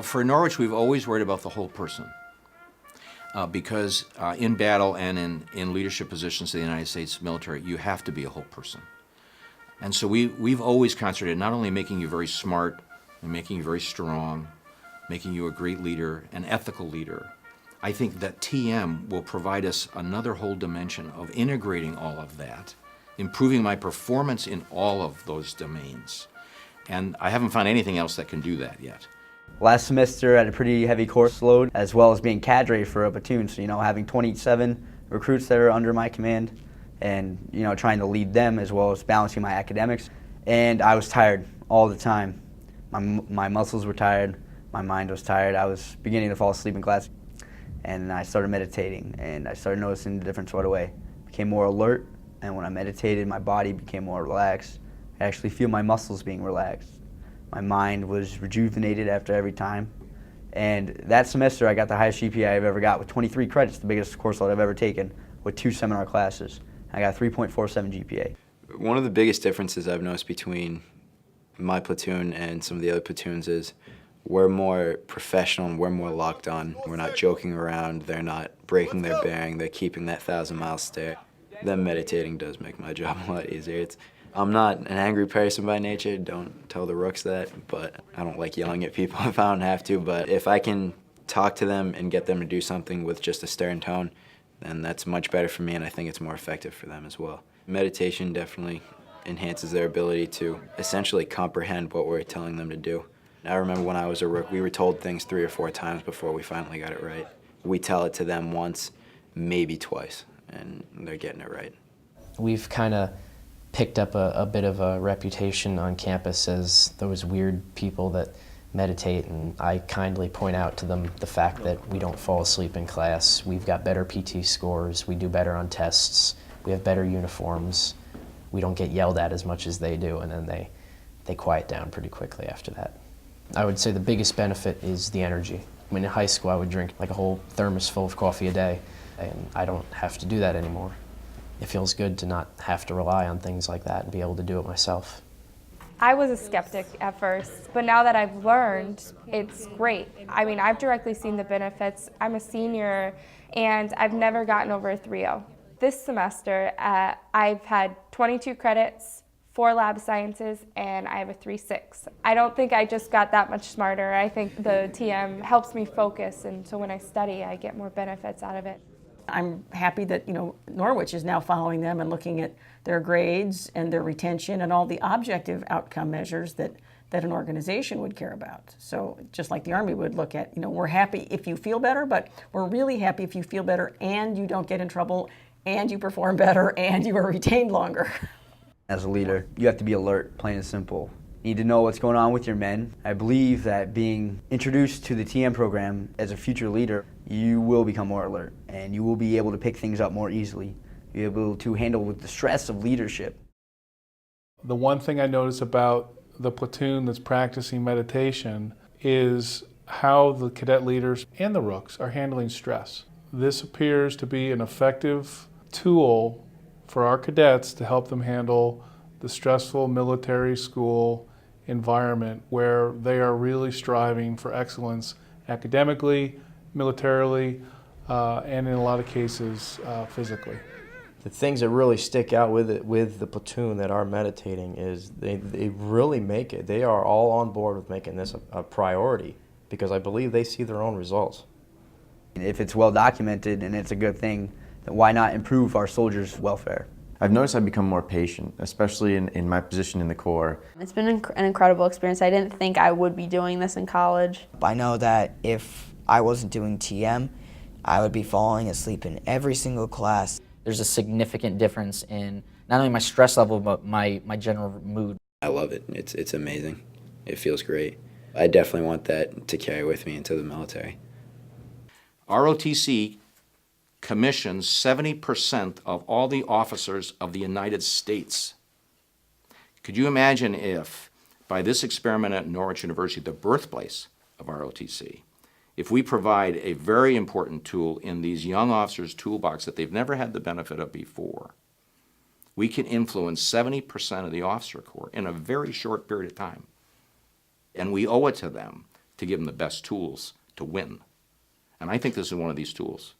For Norwich, we've always worried about the whole person. Because in battle and in leadership positions in the United States military, you have to be a whole person. And so we've always concentrated not only making you very smart and making you very strong, making you a great leader, an ethical leader. I think that TM will provide us another whole dimension of integrating all of that, improving my performance in all of those domains. And I haven't found anything else that can do that yet. Last semester I had a pretty heavy course load, as well as being cadre for a platoon, so having 27 recruits that are under my command and trying to lead them as well as balancing my academics. And I was tired all the time. My muscles were tired, my mind was tired, I was beginning to fall asleep in class. And I started meditating and I started noticing the difference right away. I became more alert, and when I meditated my body became more relaxed. I actually feel my muscles being relaxed. My mind was rejuvenated after every time. And that semester I got the highest GPA I've ever got with 23 credits, the biggest course load I've ever taken, with 2 seminar classes. I got a 3.47 GPA. One of the biggest differences I've noticed between my platoon and some of the other platoons is we're more professional and we're more locked on. We're not joking around, they're not breaking their bearing, they're keeping that 1,000-mile stare. Them meditating does make my job a lot easier. I'm not an angry person by nature, don't tell the rooks that, but I don't like yelling at people if I don't have to, but if I can talk to them and get them to do something with just a stern tone, then that's much better for me, and I think it's more effective for them as well. Meditation definitely enhances their ability to essentially comprehend what we're telling them to do. I remember when I was a rook, we were told things 3 or 4 times before we finally got it right. We tell it to them once, maybe twice, and they're getting it right. We've kind of picked up a bit of a reputation on campus as those weird people that meditate, and I kindly point out to them the fact that we don't fall asleep in class. We've got better PT scores, we do better on tests, we have better uniforms, we don't get yelled at as much as they do, and then they quiet down pretty quickly after that. I would say the biggest benefit is the energy. When in high school I would drink like a whole thermos full of coffee a day, and I don't have to do that anymore. It feels good to not have to rely on things like that and be able to do it myself. I was a skeptic at first, but now that I've learned, it's great. I mean, I've directly seen the benefits. I'm a senior, and I've never gotten over a 3.0. This semester, I've had 22 credits, 4 lab sciences, and I have a 3.6. I don't think I just got that much smarter. I think the TM helps me focus, and so when I study, I get more benefits out of it. I'm happy that Norwich is now following them and looking at their grades and their retention and all the objective outcome measures that an organization would care about. So just like the Army would look at, we're happy if you feel better, but we're really happy if you feel better and you don't get in trouble and you perform better and you are retained longer. As a leader, you have to be alert, plain and simple. You need to know what's going on with your men. I believe that being introduced to the TM program as a future leader, you will become more alert and you will be able to pick things up more easily. You'll be able to handle with the stress of leadership. The one thing I notice about the platoon that's practicing meditation is how the cadet leaders and the rooks are handling stress. This appears to be an effective tool for our cadets to help them handle the stressful military school environment where they are really striving for excellence academically, militarily, and in a lot of cases, physically. The things that really stick out with the platoon that are meditating is they really make it. They are all on board with making this a priority because I believe they see their own results. If it's well documented and it's a good thing, then why not improve our soldiers' welfare? I've noticed I've become more patient, especially in my position in the Corps. It's been an incredible experience. I didn't think I would be doing this in college. I know that if I wasn't doing TM, I would be falling asleep in every single class. There's a significant difference in not only my stress level, but my general mood. I love it. It's amazing. It feels great. I definitely want that to carry with me into the military. ROTC commissions 70% of all the officers of the United States. Could you imagine if, by this experiment at Norwich University, the birthplace of ROTC, if we provide a very important tool in these young officers' toolbox that they've never had the benefit of before, we can influence 70% of the officer corps in a very short period of time. And we owe it to them to give them the best tools to win. And I think this is one of these tools.